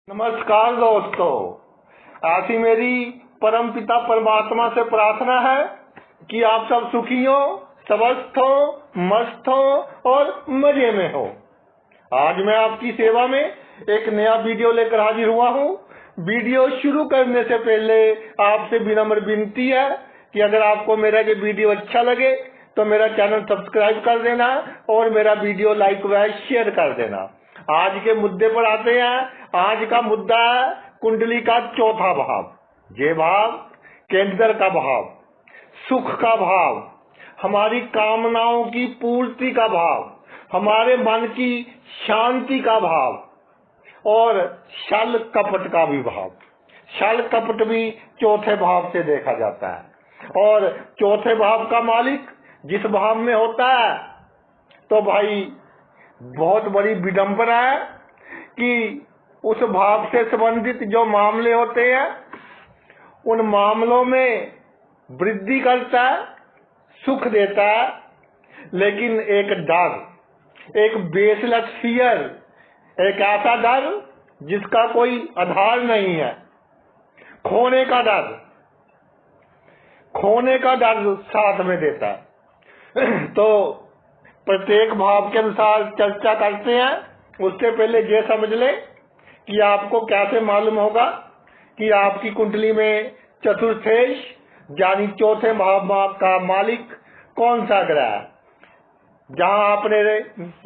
नमस्कार दोस्तों, ऐसी मेरी परम पिता परमात्मा से प्रार्थना है कि आप सब सुखी हो, स्वस्थ हो, मस्त हो और मजे में हो। आज मैं आपकी सेवा में एक नया वीडियो लेकर हाजिर हुआ हूँ। वीडियो शुरू करने से पहले आपसे विनम्र विनती है कि अगर आपको मेरा ये वीडियो अच्छा लगे तो मेरा चैनल सब्सक्राइब कर देना और मेरा वीडियो लाइक व शेयर कर देना। आज के मुद्दे पर आते हैं। आज का मुद्दा है कुंडली का चौथा भाव। ये भाव केंद्र का भाव, सुख का भाव, हमारी कामनाओं की पूर्ति का भाव, हमारे मन की शांति का भाव और छल कपट का भी भाव। छल कपट भी चौथे भाव से देखा जाता है और चौथे भाव का मालिक जिस भाव में होता है तो भाई बहुत बड़ी विडंबना है कि उस भाव से संबंधित जो मामले होते हैं उन मामलों में वृद्धि करता है, सुख देता है, लेकिन एक डर, एक बेसलेस फियर, एक ऐसा डर जिसका कोई आधार नहीं है, खोने का डर साथ में देता है। तो प्रत्येक भाव के अनुसार चर्चा करते हैं। उससे पहले ये समझ लें कि आपको कैसे मालूम होगा कि आपकी कुंडली में चतुर्थेश यानी चौथे भाव का मालिक कौन सा ग्रह है। जहां आपने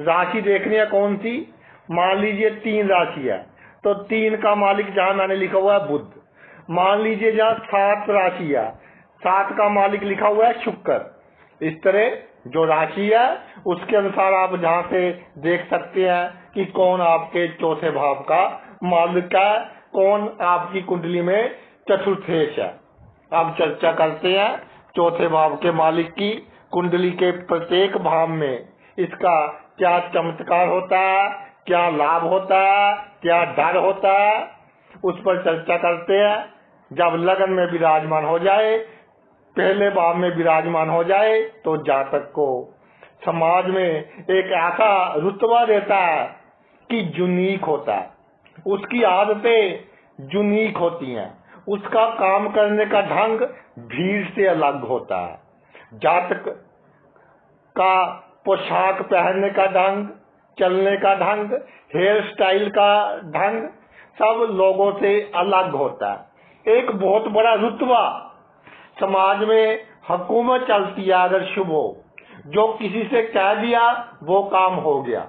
राशि देखनी है कौन सी, मान लीजिए 3 राशि है तो 3 का मालिक जहां मैंने लिखा हुआ है बुध। मान लीजिए जहां 7 राशि है, 7 का मालिक लिखा हुआ है शुक्र। इस तरह जो राशि है उसके अनुसार आप जहां से देख सकते हैं कि कौन आपके चौथे भाव का मालिक है, कौन आपकी कुंडली में चतुर्थेश है। अब चर्चा करते हैं चौथे भाव के मालिक की। कुंडली के प्रत्येक भाव में इसका क्या चमत्कार होता है, क्या लाभ होता है, क्या डर होता है, उस पर चर्चा करते हैं। जब लगन में विराजमान हो जाए, पहले भाव में विराजमान हो जाए तो जातक को समाज में एक ऐसा रुतबा देता है कि यूनिक होता है। उसकी आदतें यूनिक होती हैं, उसका काम करने का ढंग भीड़ से अलग होता है। जातक का पोशाक पहनने का ढंग, चलने का ढंग, हेयर स्टाइल का ढंग सब लोगों से अलग होता है। एक बहुत बड़ा रुतबा समाज में हुकूमत चलती है अगर शुभ हो। जो किसी से कह दिया वो काम हो गया।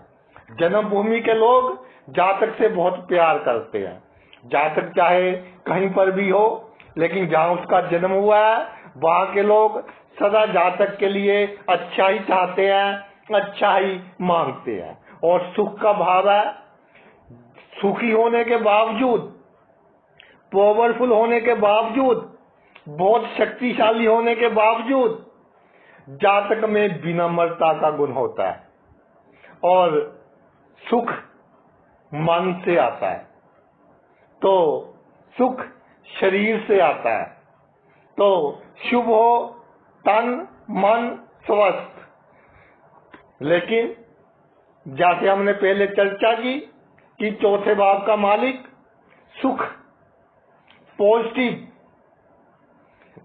जन्मभूमि के लोग जातक से बहुत प्यार करते हैं। जातक चाहे कहीं पर भी हो, लेकिन जहाँ उसका जन्म हुआ है वहाँ के लोग सदा जातक के लिए अच्छा ही चाहते हैं, अच्छा ही मांगते हैं। और सुख का भाव है, सुखी होने के बावजूद, पावरफुल होने के बावजूद, बहुत शक्तिशाली होने के बावजूद जातक में विनम्रता का गुण होता है और सुख मन से आता है। तो सुख शरीर से आता है। तो शुभ हो तन मन स्वस्थ। लेकिन जैसे हमने पहले चर्चा की कि चौथे भाव का मालिक सुख, पॉजिटिव।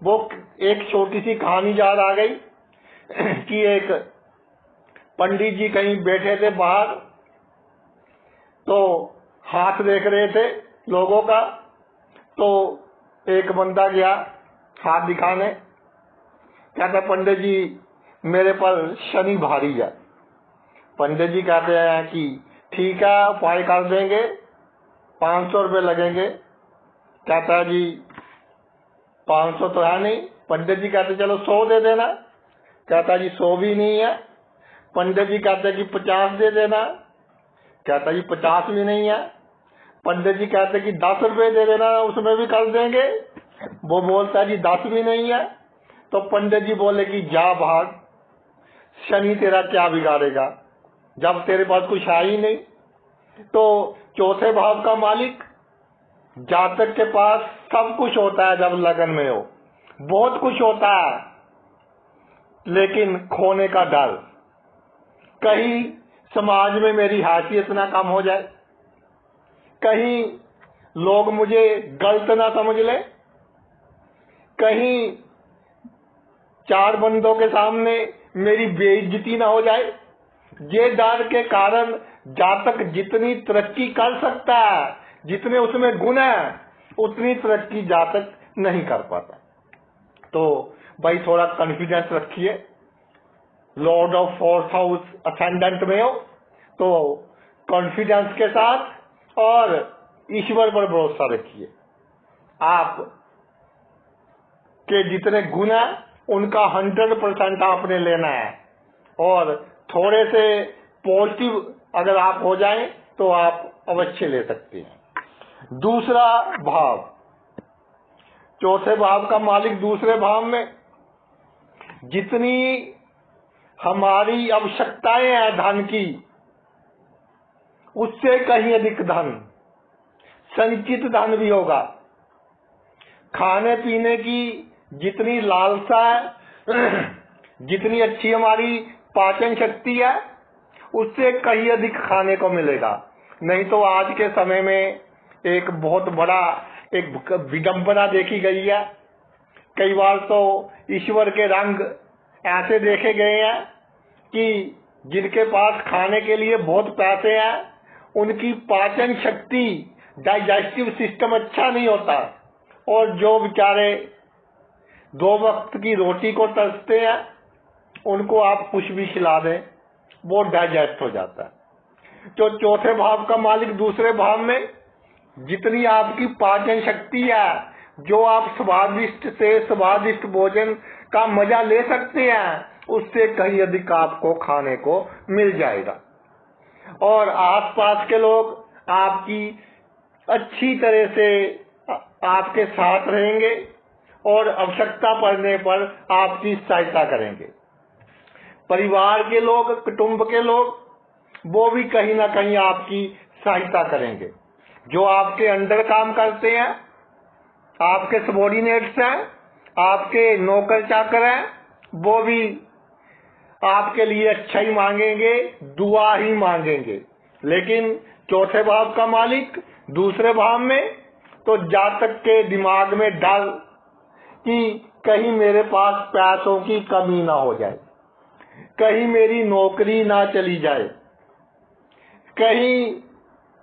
वो एक छोटी सी कहानी याद आ गई कि एक पंडित जी कहीं बैठे थे बाहर, तो हाथ देख रहे थे लोगों का। तो एक बंदा गया हाथ दिखाने, कहता पंडित जी मेरे पर शनि भारी है। पंडित जी कहते हैं कि ठीक है उपाय कर देंगे, 500 रुपये लगेंगे। कहता है जी 500 तो है नहीं। पंडित जी कहते चलो 100 दे देना। कहता जी 100 भी नहीं है। पंडित जी कहते कि 50 दे देना। कहता जी 50 भी नहीं है। पंडित जी कहते कि 10 रुपये दे देना, उसमें भी कर देंगे। वो बोलता है जी 10 भी नहीं है। तो पंडित जी बोले कि जा भाग, शनि तेरा क्या बिगाड़ेगा जब तेरे पास कुछ है ही नहीं। तो चौथे भाव का मालिक जातक के पास सब कुछ होता है जब लगन में हो, बहुत कुछ होता है, लेकिन खोने का डर। कहीं समाज में मेरी हैसियत ना कम हो जाए, कहीं लोग मुझे गलत ना समझ ले, कहीं चार बंदों के सामने मेरी बेइज्जती ना हो जाए। ये डर के कारण जातक जितनी तरक्की कर सकता है, जितने उसमें गुण है, उतनी तरक्की जातक नहीं कर पाता। तो भाई थोड़ा कॉन्फिडेंस रखिए। Lord of fourth house ascendant में हो तो कॉन्फिडेंस के साथ और ईश्वर पर भरोसा रखिए। आप के जितने गुण है उनका 100% आपने लेना है, और थोड़े से पॉजिटिव अगर आप हो जाएं तो आप अवश्य ले सकते हैं। दूसरा भाव, चौथे भाव का मालिक दूसरे भाव में, जितनी हमारी आवश्यकताएं हैं धन की, उससे कहीं अधिक धन, संचित धन भी होगा। खाने पीने की जितनी लालसा है, जितनी अच्छी हमारी पाचन शक्ति है, उससे कहीं अधिक खाने को मिलेगा। नहीं तो आज के समय में एक बहुत बड़ा एक विडंबना देखी गई है। कई बार तो ईश्वर के रंग ऐसे देखे गए हैं कि जिनके पास खाने के लिए बहुत पैसे हैं, उनकी पाचन शक्ति, डाइजेस्टिव सिस्टम अच्छा नहीं होता, और जो बेचारे 2 वक्त की रोटी को तरसते हैं, उनको आप कुछ भी खिला दें वो डाइजेस्ट हो जाता है। तो चौथे भाव का मालिक दूसरे भाव में, जितनी आपकी पाचन शक्ति है, जो आप स्वादिष्ट से स्वादिष्ट भोजन का मजा ले सकते हैं, उससे कहीं अधिक आपको खाने को मिल जाएगा। और आसपास के लोग आपकी अच्छी तरह से आपके साथ रहेंगे और आवश्यकता पड़ने पर आपकी सहायता करेंगे। परिवार के लोग, कुटुंब के लोग, वो भी कहीं ना कहीं आपकी सहायता करेंगे। जो आपके अंडर काम करते हैं, आपके सबॉर्डिनेट्स हैं, आपके नौकर चाकर हैं, वो भी आपके लिए अच्छा ही मांगेंगे, दुआ ही मांगेंगे। लेकिन चौथे भाव का मालिक दूसरे भाव में, तो जातक के दिमाग में डर कि कहीं मेरे पास पैसों की कमी ना हो जाए, कहीं मेरी नौकरी ना चली जाए, कहीं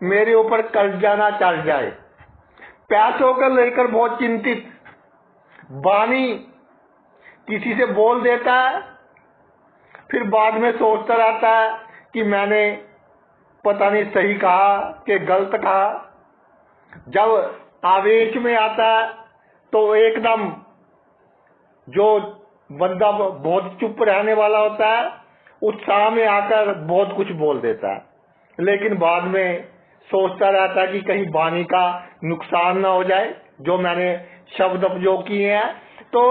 मेरे ऊपर कर्जा ना चढ़ जाए। पैसों को लेकर बहुत चिंतित, वाणी किसी से बोल देता है, फिर बाद में सोचता रहता है कि मैंने पता नहीं सही कहा कि गलत कहा। जब आवेश में आता है तो एकदम जो बंदा बहुत चुप रहने वाला होता है, उत्साह में आकर बहुत कुछ बोल देता है, लेकिन बाद में सोचता रहता है कि कहीं वाणी का नुकसान ना हो जाए, जो मैंने शब्द उपयोग किए हैं। तो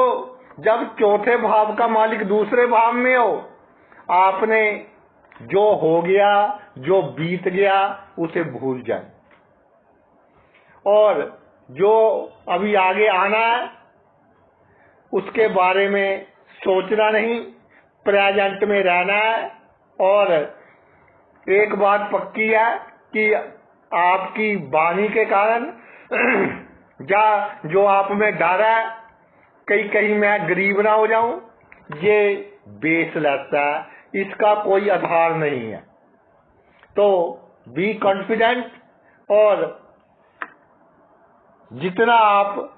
जब चौथे भाव का मालिक दूसरे भाव में हो, आपने जो हो गया, जो बीत गया, उसे भूल जाए, और जो अभी आगे आना है उसके बारे में सोचना नहीं, प्रेजेंट में रहना है। और एक बात पक्की है कि आपकी वाणी के कारण जो आप में डर है, कहीं मैं गरीब ना हो जाऊं, ये बेसलेस है, इसका कोई आधार नहीं है। तो बी कॉन्फिडेंट, और जितना आप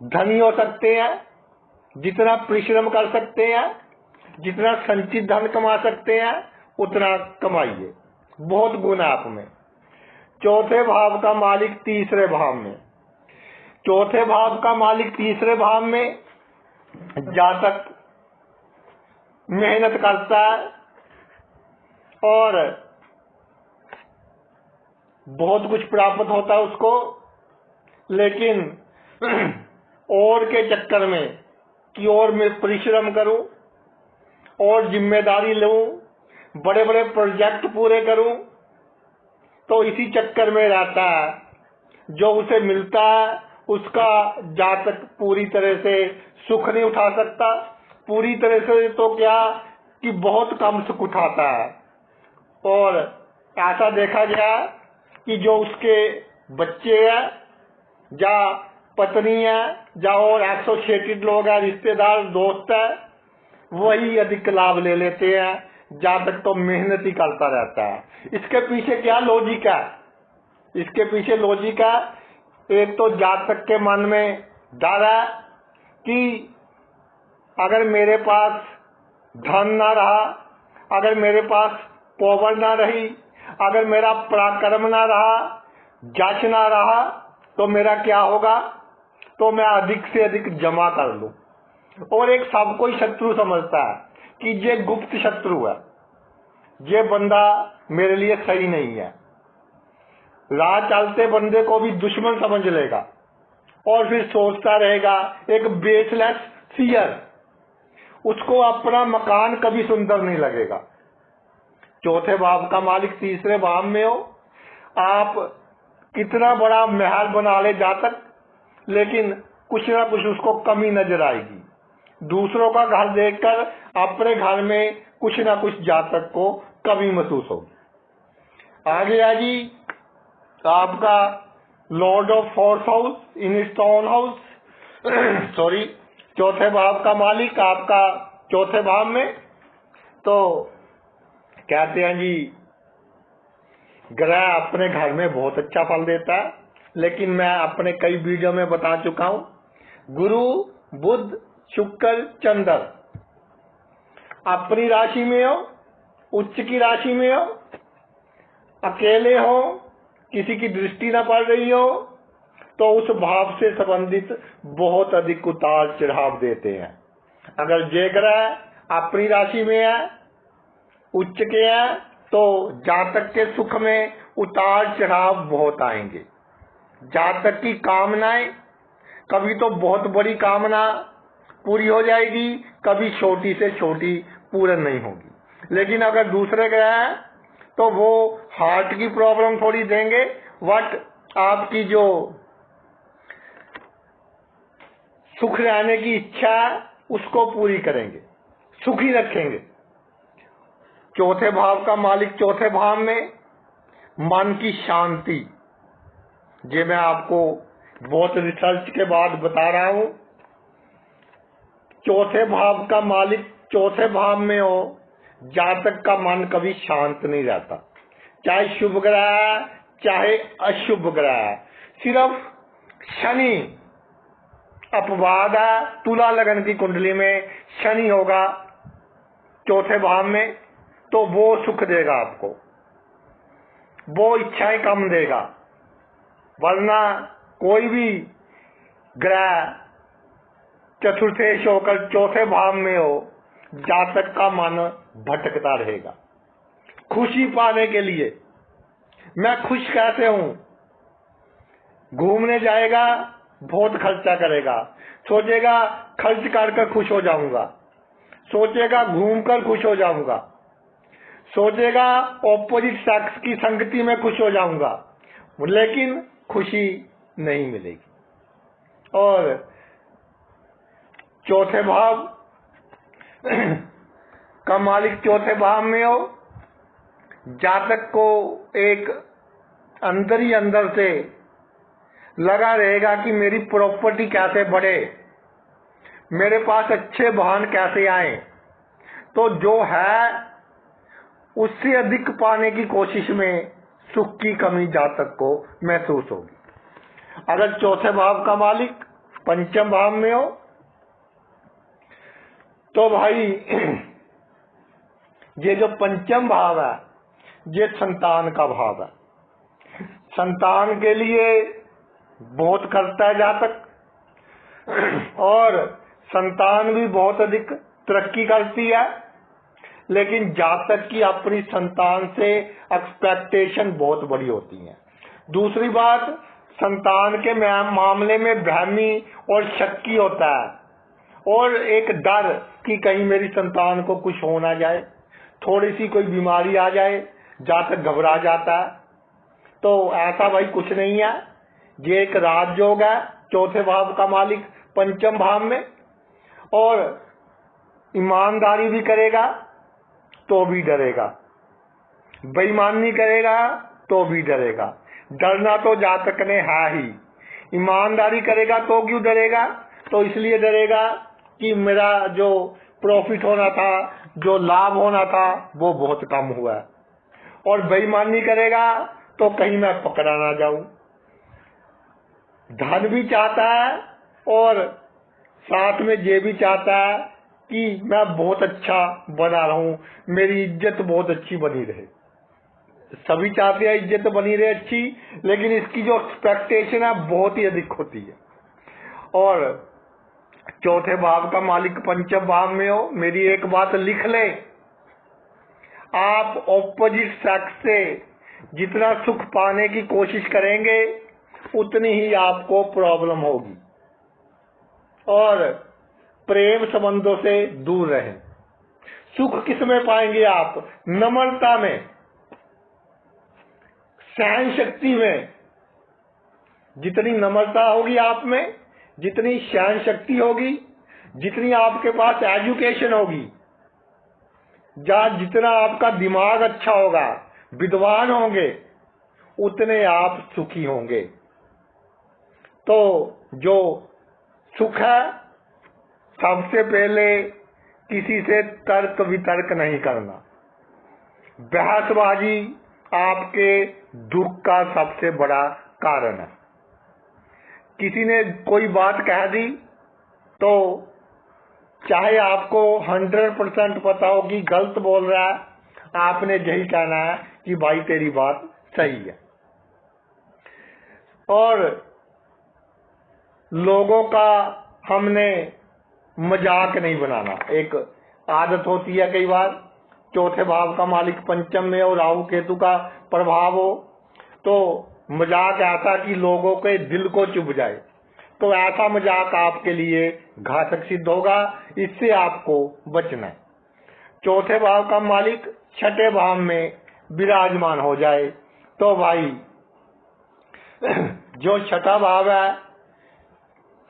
धनी हो सकते हैं, जितना परिश्रम कर सकते हैं, जितना संचित धन कमा सकते हैं, उतना कमाइए। बहुत गुण है आप में। चौथे भाव का मालिक तीसरे भाव में, चौथे भाव का मालिक तीसरे भाव में जातक मेहनत करता है और बहुत कुछ प्राप्त होता है उसको, लेकिन और के चक्कर में कि और मैं परिश्रम करूं और जिम्मेदारी लूं, बड़े बड़े प्रोजेक्ट पूरे करूं, तो इसी चक्कर में रहता है। जो उसे मिलता है उसका जातक पूरी तरह से सुख नहीं उठा सकता, पूरी तरह से तो क्या कि बहुत कम सुख उठाता है। और ऐसा देखा गया कि जो उसके बच्चे हैं या पत्नी है या और एसोसिएटेड लोग हैं, रिश्तेदार दोस्त है, वही अधिक लाभ ले लेते हैं। जातक तो मेहनत ही करता रहता है। इसके पीछे क्या लॉजिक है? इसके पीछे लॉजिक है, एक तो जातक के मन में डर है कि अगर मेरे पास धन ना रहा, अगर मेरे पास पावर ना रही, अगर मेरा पराक्रम ना रहा, जश ना रहा, तो मेरा क्या होगा? तो मैं अधिक से अधिक जमा कर लूं। और एक सब कोई शत्रु समझता है कि ये गुप्त शत्रु है, ये बंदा मेरे लिए सही नहीं है। राह चलते बंदे को भी दुश्मन समझ लेगा और फिर सोचता रहेगा, एक बेसलेस फियर, उसको अपना मकान कभी सुंदर नहीं लगेगा। चौथे भाव का मालिक तीसरे भाव में हो, आप कितना बड़ा महल बना ले जातक, लेकिन कुछ ना कुछ उसको कमी नजर आएगी। दूसरों का घर देखकर अपने घर में कुछ ना कुछ जातक को कमी महसूस होगी। आगे आ जी आपका Lord of fourth house in stone house sorry चौथे भाव का मालिक आपका चौथे भाव में, तो कहते हैं जी ग्रह अपने घर में बहुत अच्छा फल देता है, लेकिन मैं अपने कई वीडियो में बता चुका हूं, गुरु बुध शुक्र चंद्र अपनी राशि में हो, उच्च की राशि में हो, अकेले हो, किसी की दृष्टि न पड़ रही हो, तो उस भाव से संबंधित बहुत अधिक उतार चढ़ाव देते हैं। अगर जे ग्रह अपनी राशि में है, उच्च के है, तो जातक के सुख में उतार चढ़ाव बहुत आएंगे। जातक की कामनाएं कभी तो बहुत बड़ी कामना पूरी हो जाएगी, कभी छोटी से छोटी पूर्ण नहीं होगी। लेकिन अगर दूसरे ग्रह है तो वो हार्ट की प्रॉब्लम थोड़ी देंगे, बट आपकी जो सुख रहने की इच्छा है उसको पूरी करेंगे, सुखी रखेंगे। चौथे भाव का मालिक चौथे भाव में, मन की शांति, ये मैं आपको बहुत रिसर्च के बाद बता रहा हूं। चौथे भाव का मालिक चौथे भाव में हो, जातक का मन कभी शांत नहीं रहता, चाहे शुभ ग्रह है चाहे अशुभ ग्रह है। सिर्फ शनि अपवाद है, तुला लगन की कुंडली में शनि होगा चौथे भाव में, तो वो सुख देगा आपको, वो इच्छाएं कम देगा। वरना कोई भी ग्रह चतुर्थेश होकर चौथे भाव में हो, जातक का मन भटकता रहेगा। खुशी पाने के लिए मैं खुश कैसे हूं, घूमने जाएगा, बहुत खर्चा करेगा, सोचेगा खर्च कर खुश हो जाऊंगा, सोचेगा घूमकर खुश हो जाऊंगा, सोचेगा ऑपोजिट सेक्स की संगति में खुश हो जाऊंगा, लेकिन खुशी नहीं मिलेगी। और चौथे भाव का मालिक चौथे भाव में हो, जातक को एक अंदर ही अंदर से लगा रहेगा कि मेरी प्रॉपर्टी कैसे बढ़े, मेरे पास अच्छे वाहन कैसे आए, तो जो है उससे अधिक पाने की कोशिश में सुख की कमी जातक को महसूस होगी। अगर चौथे भाव का मालिक पंचम भाव में हो, तो भाई ये जो पंचम भाव है ये संतान का भाव है। संतान के लिए बहुत करता है जातक और संतान भी बहुत अधिक तरक्की करती है, लेकिन जातक की अपनी संतान से एक्सपेक्टेशन बहुत बड़ी होती है। दूसरी बात, संतान के मामले में भ्रामी और शक्की होता है और एक डर कि कहीं मेरी संतान को कुछ हो ना जाए, थोड़ी सी कोई बीमारी आ जाए, जातक घबरा जाता है। तो ऐसा भाई कुछ नहीं है, ये एक राजयोग है, चौथे भाव का मालिक पंचम भाव में, और ईमानदारी भी करेगा तो भी डरेगा, बेईमानी करेगा तो भी डरेगा, डरना तो जातक ने है ही। ईमानदारी करेगा तो क्यों डरेगा? तो इसलिए डरेगा कि मेरा जो प्रॉफिट होना था, जो लाभ होना था, वो बहुत कम हुआ है। और बेईमानी करेगा तो कहीं मैं पकड़ा ना जाऊं। धन भी चाहता है और साथ में ये भी चाहता है कि मैं बहुत अच्छा बना रहूं, मेरी इज्जत बहुत अच्छी बनी रहे। सभी चाहते हैं इज्जत बनी रहे अच्छी, लेकिन इसकी जो एक्सपेक्टेशन है बहुत ही अधिक होती है। और चौथे भाव का मालिक पंचम भाव में हो, मेरी एक बात लिख ले, आप ऑपोजिट सेक्स से जितना सुख पाने की कोशिश करेंगे उतनी ही आपको प्रॉब्लम होगी। और प्रेम संबंधों से दूर रहें। सुख किस में पाएंगे आप? नम्रता में, सहन शक्ति में। जितनी नम्रता होगी आप में, जितनी सहन शक्ति होगी, जितनी आपके पास एजुकेशन होगी, जितना आपका दिमाग अच्छा होगा, विद्वान होंगे, उतने आप सुखी होंगे। तो जो सुख है, सबसे पहले किसी से तर्क वितर्क नहीं करना। बहसबाजी आपके दुख का सबसे बड़ा कारण है। किसी ने कोई बात कह दी तो चाहे आपको 100% पता हो कि गलत बोल रहा है, आपने यही कहना है कि भाई तेरी बात सही है। और लोगों का हमने मजाक नहीं बनाना। एक आदत होती है कई बार, चौथे भाव का मालिक पंचम में और राहु केतु का प्रभाव हो तो मजाक ऐसा कि लोगों के दिल को चुभ जाए, तो ऐसा मजाक आपके लिए घातक सिद्ध होगा। इससे आपको बचना है। चौथे भाव का मालिक छठे भाव में विराजमान हो जाए तो भाई जो छठा भाव है,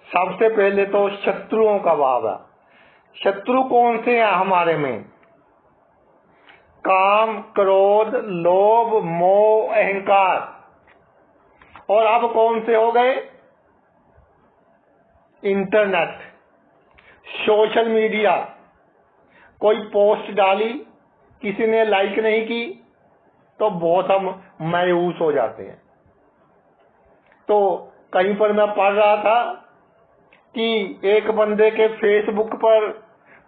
सबसे पहले तो शत्रुओं का भाव है। शत्रु कौन से हैं हमारे में? काम, क्रोध, लोभ, मोह, अहंकार। और अब कौन से हो गए? Internet, social media. कोई पोस्ट डाली, किसी ने लाइक नहीं की तो बहुत हम मायूस हो जाते हैं। तो कहीं पर मैं पढ़ रहा था कि एक बंदे के फेसबुक पर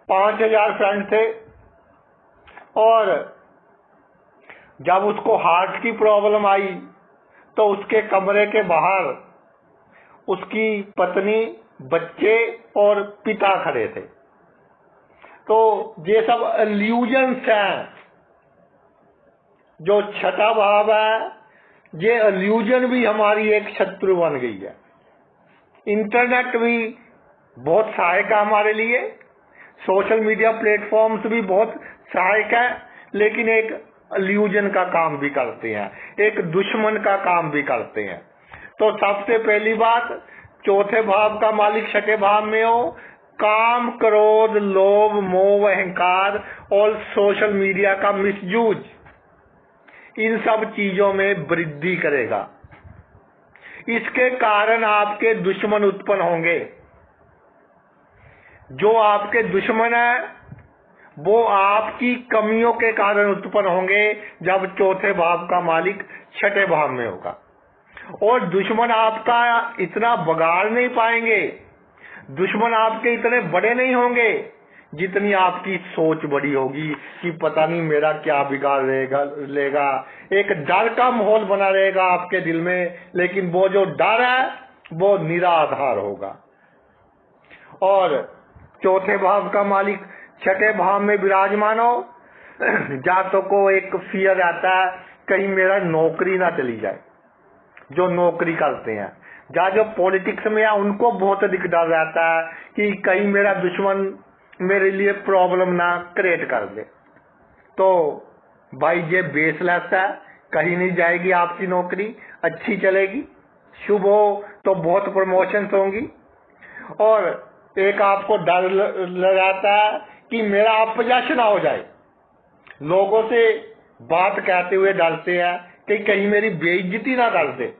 5000 फ्रेंड थे और जब उसको हार्ट की प्रॉब्लम आई तो उसके कमरे के बाहर उसकी पत्नी, बच्चे और पिता खड़े थे। तो ये सब इल्यूजन्स हैं। जो छठा भाव है, ये इल्यूजन भी हमारी एक शत्रु बन गई है। इंटरनेट भी बहुत सहायक है हमारे लिए, सोशल मीडिया प्लेटफॉर्म्स भी बहुत सहायक है, लेकिन एक इल्यूजन का काम भी करते हैं, एक दुश्मन का काम भी करते हैं। तो सबसे पहली बात, चौथे भाव का मालिक छठे भाव में हो, काम, क्रोध, लोभ, मोह, अहंकार और सोशल मीडिया का मिसयूज, इन सब चीजों में वृद्धि करेगा। इसके कारण आपके दुश्मन उत्पन्न होंगे। जो आपके दुश्मन है वो आपकी कमियों के कारण उत्पन्न होंगे जब चौथे भाव का मालिक छठे भाव में होगा। और दुश्मन आपका इतना बगाड़ नहीं पाएंगे, दुश्मन आपके इतने बड़े नहीं होंगे जितनी आपकी सोच बड़ी होगी कि पता नहीं मेरा क्या बिगाड़ लेगा। एक डर का माहौल बना रहेगा आपके दिल में, लेकिन वो जो डर है वो निराधार होगा। और चौथे भाव का मालिक छठे भाव में विराजमान हो, जातकों को एक फियर आता है कहीं मेरा नौकरी ना चली जाए। जो नौकरी करते हैं, जो पॉलिटिक्स में है, उनको बहुत अधिक डर रहता है कि कहीं मेरा दुश्मन मेरे लिए प्रॉब्लम ना क्रिएट कर दे। तो भाई ये बेसलेस है, कहीं नहीं जाएगी आपकी नौकरी, अच्छी चलेगी। शुभ हो तो बहुत प्रमोशंस होंगी। और एक आपको डर लगाता है कि मेरा अपयश ना हो जाए। लोगों से बात कहते हुए डरते हैं कि कहीं मेरी बेइज्जती ना कर दे,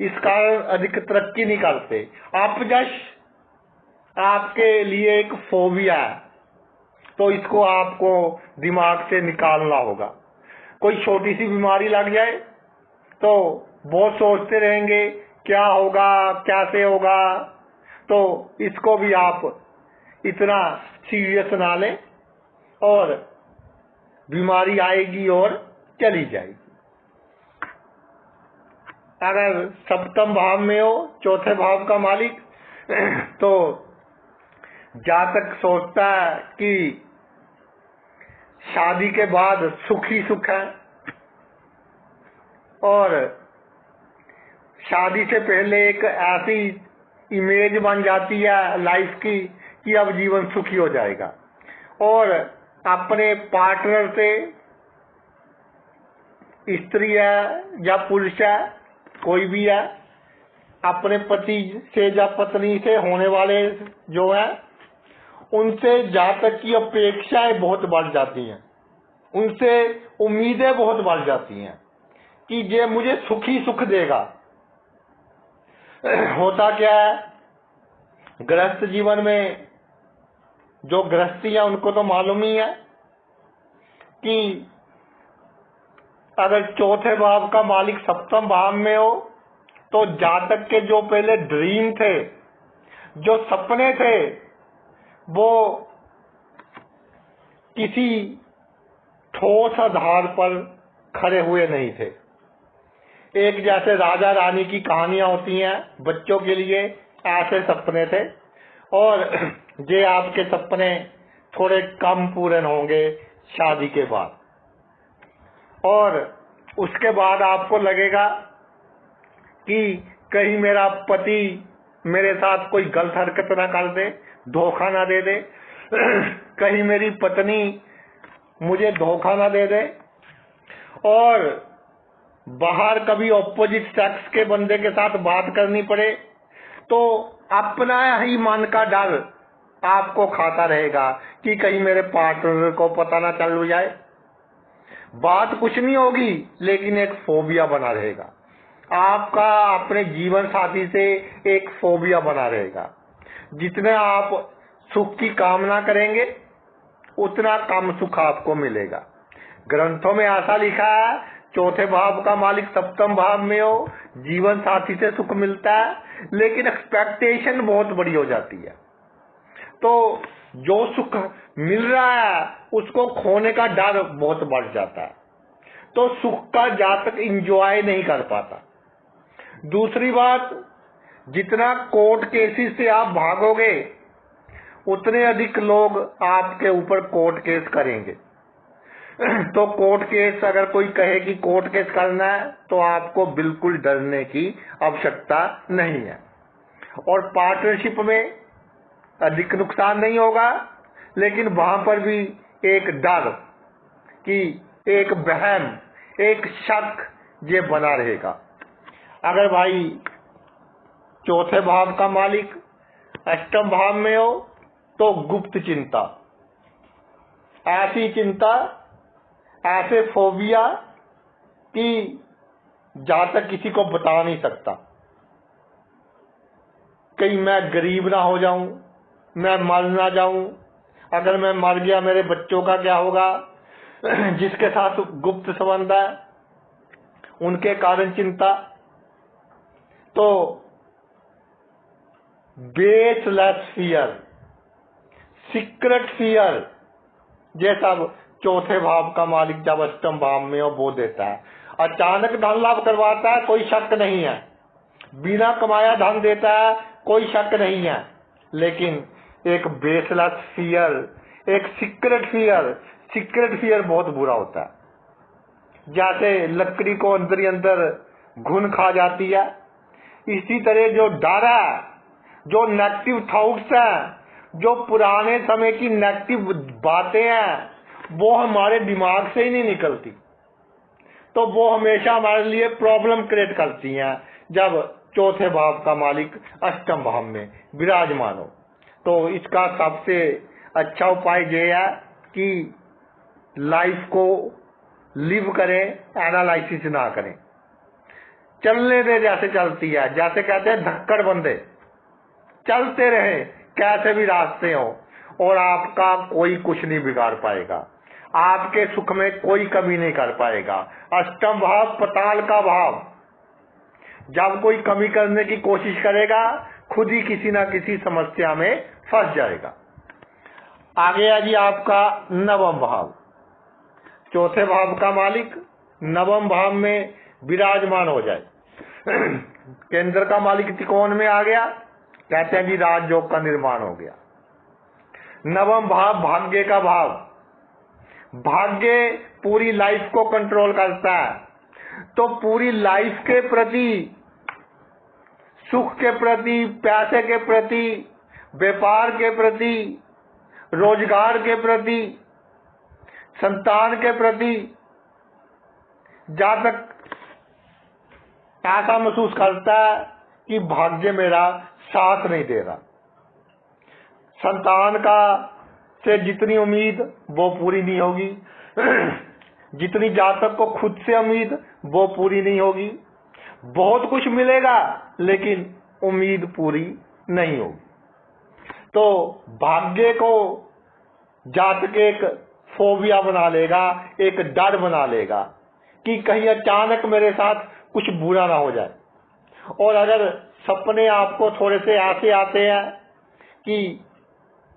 इस कारण अधिक तरक्की नहीं करते। अपयश आपके लिए एक फोबिया है, तो इसको आपको दिमाग से निकालना होगा। कोई छोटी सी बीमारी लग जाए तो बहुत सोचते रहेंगे क्या होगा, कैसे होगा, तो इसको भी आप इतना सीरियस ना लें और बीमारी आएगी और चली जाएगी। अगर सप्तम भाव में हो, चौथे भाव का मालिक, तो जातक सोचता है कि शादी के बाद सुख ही सुख है, और शादी से पहले एक ऐसी इमेज बन जाती है लाइफ की कि अब जीवन सुखी हो जाएगा, और अपने पार्टनर से, स्त्री है या पुरुष है, कोई भी है, अपने पति से या पत्नी से होने वाले जो है, उनसे जातक की अपेक्षाएं बहुत बढ़ जाती हैं, उनसे उम्मीदें बहुत बढ़ जाती हैं कि ये मुझे सुख ही सुख देगा। होता क्या है, गृहस्थ जीवन में जो गृहस्थी है उनको तो मालूम ही है कि अगर चौथे भाव का मालिक सप्तम भाव में हो तो जातक के जो पहले ड्रीम थे, जो सपने थे, वो किसी ठोस आधार पर खड़े हुए नहीं थे। एक जैसे राजा रानी की कहानियां होती हैं बच्चों के लिए, ऐसे सपने थे, और ये आपके सपने थोड़े कम पूरे होंगे शादी के बाद, और उसके बाद आपको लगेगा कि कहीं मेरा पति मेरे साथ कोई गलत हरकत ना कर दे, धोखा ना दे दे, कहीं मेरी पत्नी मुझे धोखा ना दे दे, और बाहर कभी ऑपोजिट सेक्स के बंदे के साथ बात करनी पड़े तो अपना ही मन का डर आपको खाता रहेगा कि कहीं मेरे पार्टनर को पता ना चल जाए। बात कुछ नहीं होगी, लेकिन एक फोबिया बना रहेगा आपका, अपने जीवन साथी से एक फोबिया बना रहेगा। जितना आप सुख की कामना करेंगे उतना कम सुख आपको मिलेगा। ग्रंथों में ऐसा लिखा है, चौथे भाव का मालिक सप्तम भाव में हो, जीवन साथी से सुख मिलता है, लेकिन एक्सपेक्टेशन बहुत बड़ी हो जाती है, तो जो सुख मिल रहा है उसको खोने का डर बहुत बढ़ जाता है, तो सुख का जातक इंजॉय नहीं कर पाता। दूसरी बात, जितना कोर्ट केसेस से आप भागोगे उतने अधिक लोग आपके ऊपर कोर्ट केस करेंगे। तो कोर्ट केस अगर कोई कहे कि कोर्ट केस करना है तो आपको बिल्कुल डरने की आवश्यकता नहीं है, और पार्टनरशिप में अधिक नुकसान नहीं होगा, लेकिन वहां पर भी एक डर कि एक वहम, एक शक ये बना रहेगा। अगर भाई चौथे भाव का मालिक अष्टम भाव में हो तो गुप्त चिंता, ऐसी चिंता, ऐसे फोबिया कि जातक किसी को बता नहीं सकता। कहीं मैं गरीब ना हो जाऊं, मैं मर ना जाऊं, अगर मैं मर गया मेरे बच्चों का क्या होगा, जिसके साथ गुप्त संबंध है उनके कारण चिंता। तो बेसलेस फियर, सीक्रेट फियर, ये सब चौथे भाव का मालिक जब अष्टम भाव में हो वो देता है। अचानक धन लाभ करवाता है, कोई शक नहीं है, बिना कमाया धन देता है, कोई शक नहीं है, लेकिन एक बेसलेस फियर, एक सीक्रेट फियर बहुत बुरा होता है। जैसे लकड़ी को अंदर ही अंदर घुन खा जाती है, इसी तरह जो डर है, जो नेगेटिव थॉट्स हैं, जो पुराने समय की नेगेटिव बातें हैं, वो हमारे दिमाग से ही नहीं निकलती, तो वो हमेशा हमारे लिए प्रॉब्लम क्रिएट करती हैं जब चौथे भाव का मालिक अष्टम भाव में विराजमान हो। तो इसका सबसे अच्छा उपाय ये है कि लाइफ को लिव करें, एनालिसिस ना करें, चलने दे जैसे चलती है। जैसे कहते हैं धक्कड़ बंदे, चलते रहे कैसे भी रास्ते हो, और आपका कोई कुछ नहीं बिगाड़ पाएगा, आपके सुख में कोई कमी नहीं कर पाएगा। अष्टम भाव पताल का भाव, जब कोई कमी करने की कोशिश करेगा खुद ही किसी ना किसी समस्या में फंस जाएगा। आगे है जी आपका नवम भाव। चौथे भाव का मालिक नवम भाव में विराजमान हो जाए, केंद्र का मालिक त्रिकोण में आ गया, कहते हैं जी राजयोग का निर्माण हो गया। नवम भाव भाग्य का भाव, भाग्य पूरी लाइफ को कंट्रोल करता है, तो पूरी लाइफ के प्रति, सुख के प्रति, पैसे के प्रति, व्यापार के प्रति, रोजगार के प्रति, संतान के प्रति, जहां तक ऐसा महसूस करता है कि भाग्य मेरा साथ नहीं दे रहा, संतान का से जितनी उम्मीद वो पूरी नहीं होगी, जितनी जातक को खुद से उम्मीद वो पूरी नहीं होगी, बहुत कुछ मिलेगा लेकिन उम्मीद पूरी नहीं होगी। तो भाग्य को जातक एक फोबिया बना लेगा, एक डर बना लेगा कि कहीं अचानक मेरे साथ कुछ बुरा ना हो जाए। और अगर सपने आपको थोड़े से ऐसे आते हैं कि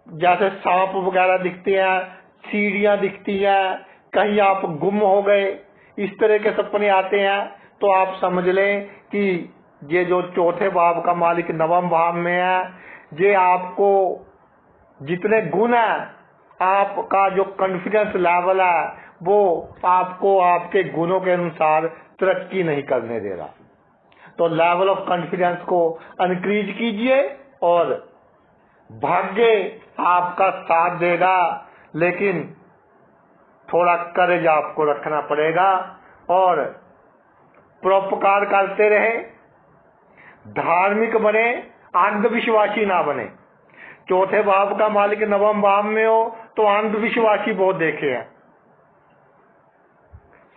जैसे सांप वगैरह दिखते हैं, सीढ़ियां दिखती हैं, कहीं आप गुम हो गए, इस तरह के सपने आते हैं, तो आप समझ लें कि ये जो चौथे भाव का मालिक नवम भाव में है, ये आपको जितने गुण है, आपका जो कॉन्फिडेंस लेवल है, वो आपको आपके गुणों के अनुसार तरक्की नहीं करने दे रहा। तो लेवल ऑफ कॉन्फिडेंस को इंक्रीज कीजिए और भाग्य आपका साथ देगा, लेकिन थोड़ा करेज आपको रखना पड़ेगा और परोपकार करते रहे, धार्मिक बने, अंधविश्वासी ना बने। चौथे भाव का मालिक नवम भाव में हो तो अंधविश्वासी बहुत देखे हैं,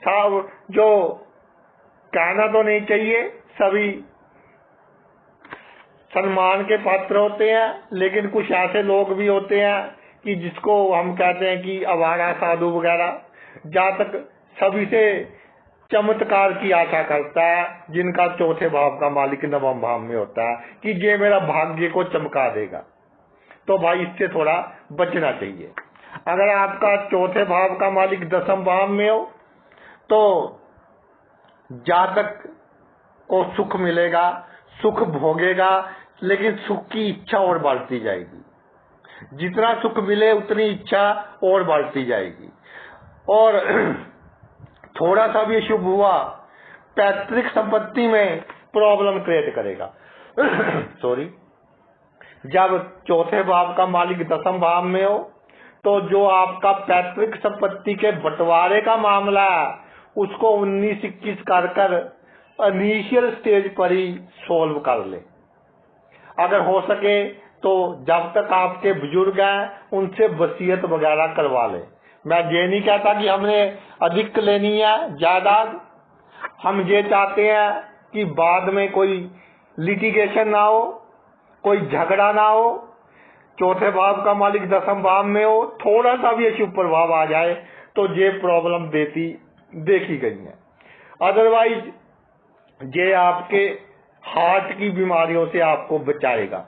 सब जो कहना तो नहीं चाहिए, सभी सम्मान के पात्र होते हैं, लेकिन कुछ ऐसे लोग भी होते हैं कि जिसको हम कहते हैं कि आवारा साधु वगैरह, जहाँ तक सभी से चमत्कार की आशा करता है, जिनका चौथे भाव का मालिक नवम भाव में होता है कि ये मेरा भाग्य को चमका देगा। तो भाई इससे थोड़ा बचना चाहिए। अगर आपका चौथे भाव का मालिक दसम भाव में हो तो जातक को सुख मिलेगा, सुख भोगेगा, लेकिन सुख की इच्छा और बढ़ती जाएगी। जितना सुख मिले उतनी इच्छा और बढ़ती जाएगी। और थोड़ा सा भी शुभ हुआ पैतृक संपत्ति में प्रॉब्लम क्रिएट करेगा। सॉरी, जब चौथे भाव का मालिक दसम भाव में हो तो जो आपका पैतृक संपत्ति के बंटवारे का मामला है उसको 19-21 कर इनिशियल स्टेज पर ही सोल्व कर ले। अगर हो सके तो जब तक आपके बुजुर्ग हैं उनसे वसीयत वगैरह करवा ले। मैं ये नहीं कहता कि हमने अधिक लेनी है जायदाद, हम ये चाहते हैं कि बाद में कोई लिटिगेशन ना हो, कोई झगड़ा ना हो। चौथे भाव का मालिक दसम भाव में हो, थोड़ा सा भी अशुभ प्रभाव आ जाए तो ये प्रॉब्लम देखी गई है। अदरवाइज ये आपके हार्ट की बीमारियों से आपको बचाएगा,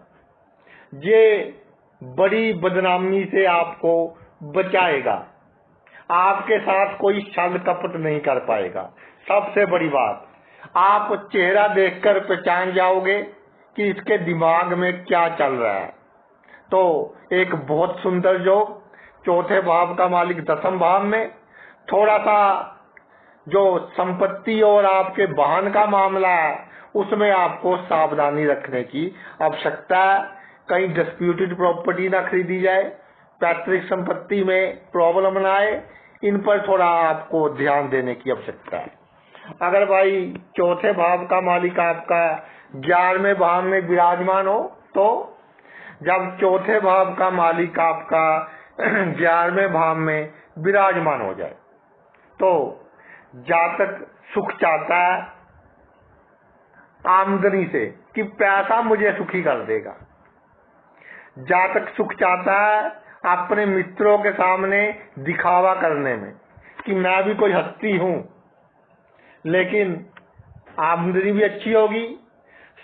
ये बड़ी बदनामी से आपको बचाएगा, आपके साथ कोई छल कपट नहीं कर पाएगा। सबसे बड़ी बात, आप चेहरा देखकर पहचान जाओगे कि इसके दिमाग में क्या चल रहा है। तो एक बहुत सुंदर योग, चौथे भाव का मालिक दसम भाव में, थोड़ा सा जो संपत्ति और आपके वाहन का मामला है उसमें आपको सावधानी रखने की आवश्यकता है। कहीं डिस्प्यूटेड प्रॉपर्टी ना खरीदी जाए, पैतृक संपत्ति में प्रॉब्लम ना आए, इन पर थोड़ा आपको ध्यान देने की आवश्यकता है। अगर भाई चौथे भाव का मालिक आपका 11वें भाव में विराजमान हो, तो जब चौथे भाव का मालिक आपका 11वें भाव में विराजमान हो जाए तो जातक सुख चाहता है आमदनी से, कि पैसा मुझे सुखी कर देगा। जातक सुख चाहता है अपने मित्रों के सामने दिखावा करने में कि मैं भी कोई हस्ती हूं, लेकिन आमदनी भी अच्छी होगी,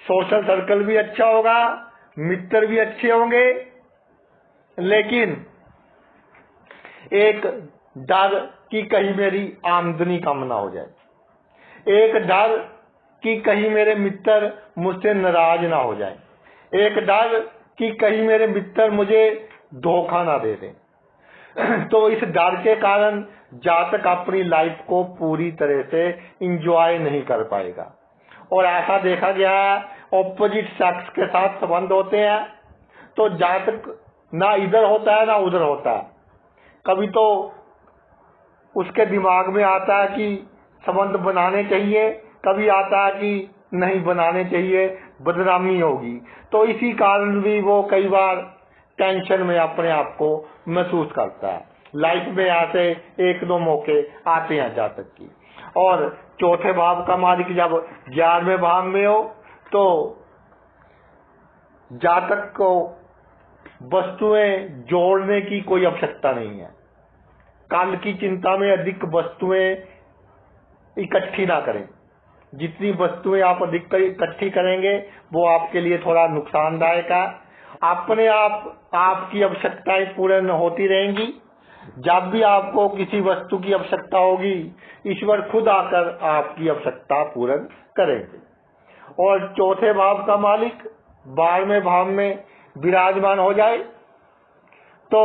सोशल सर्कल भी अच्छा होगा, मित्र भी अच्छे होंगे, लेकिन एक डर कि कहीं मेरी आमदनी कम ना हो जाए, एक डर कि कहीं मेरे मित्र मुझसे नाराज ना हो जाए, एक डर कि कहीं मेरे मित्र मुझे धोखा ना दे दें। तो इस डर के कारण जातक अपनी लाइफ को पूरी तरह से इंजॉय नहीं कर पाएगा। और ऐसा देखा गया है, ऑपोजिट सेक्स के साथ संबंध होते हैं तो जातक ना इधर होता है ना उधर होता है। कभी तो उसके दिमाग में आता है कि संबंध बनाने चाहिए, कभी आता है कि नहीं बनाने चाहिए, बदनामी होगी। तो इसी कारण भी वो कई बार टेंशन में अपने आप को महसूस करता है। लाइफ में ऐसे एक दो मौके आते हैं जातक की। और चौथे भाव का मालिक जब 11वें भाव में हो तो जातक को वस्तुएं जोड़ने की कोई आवश्यकता नहीं है। कल की चिंता में अधिक वस्तुएं इकट्ठी ना करें। जितनी वस्तुएं आप अधिक इकट्ठी करेंगे वो आपके लिए थोड़ा नुकसानदायक है। अपने आप आपकी आवश्यकताएं पूर्ण होती रहेंगी। जब भी आपको किसी वस्तु की आवश्यकता होगी, ईश्वर खुद आकर आपकी आवश्यकता पूर्ण करेंगे। और चौथे भाव का मालिक 12वें भाव में विराजमान हो जाए तो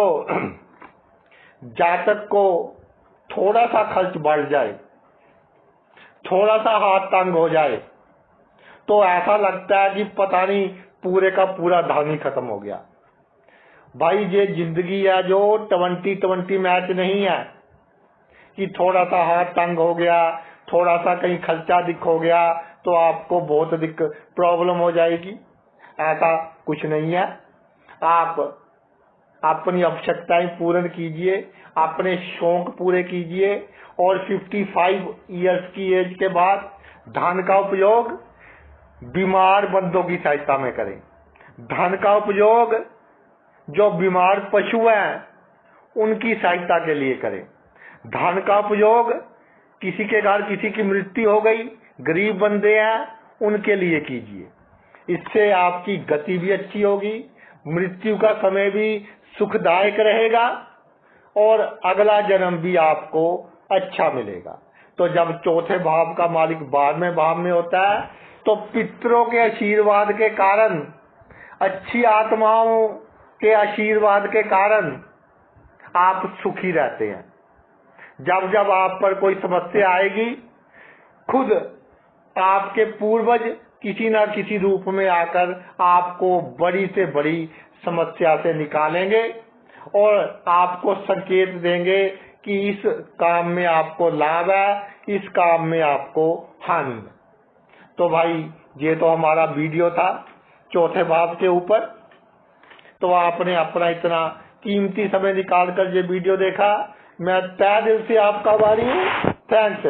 जातक को थोड़ा सा खर्च बढ़ जाए, थोड़ा सा हाथ तंग हो जाए तो ऐसा लगता है कि पता नहीं पूरे का पूरा धन ही खत्म हो गया। भाई ये जिंदगी है जो 20-20 मैच नहीं है कि थोड़ा सा हाथ तंग हो गया, थोड़ा सा कहीं खर्चा अधिक हो गया तो आपको बहुत अधिक प्रॉब्लम हो जाएगी। ऐसा कुछ नहीं है। आप अपनी आवश्यकताएं पूर्ण कीजिए, अपने शौक पूरे कीजिए और 55 इयर्स की एज के बाद धन का उपयोग बीमार बंदों की सहायता में करें। धन का उपयोग जो बीमार पशु हैं उनकी सहायता के लिए करें। धन का उपयोग किसी के घर किसी की मृत्यु हो गई, गरीब बंदे हैं उनके लिए कीजिए। इससे आपकी गति भी अच्छी होगी, मृत्यु का समय भी सुखदायक रहेगा और अगला जन्म भी आपको अच्छा मिलेगा। तो जब चौथे भाव का मालिक 12वें भाव में होता है तो पितरों के आशीर्वाद के कारण, अच्छी आत्माओं के आशीर्वाद के कारण आप सुखी रहते हैं। जब जब आप पर कोई समस्या आएगी, खुद आपके पूर्वज किसी न किसी रूप में आकर आपको बड़ी से बड़ी समस्या से निकालेंगे और आपको संकेत देंगे कि इस काम में आपको लाभ है, इस काम में आपको हानि है। तो भाई ये तो हमारा वीडियो था चौथे भाव के ऊपर। तो आपने अपना इतना कीमती समय निकालकर ये वीडियो देखा, मैं तहे दिल से आपका आभारी हूँ। थैंक्स।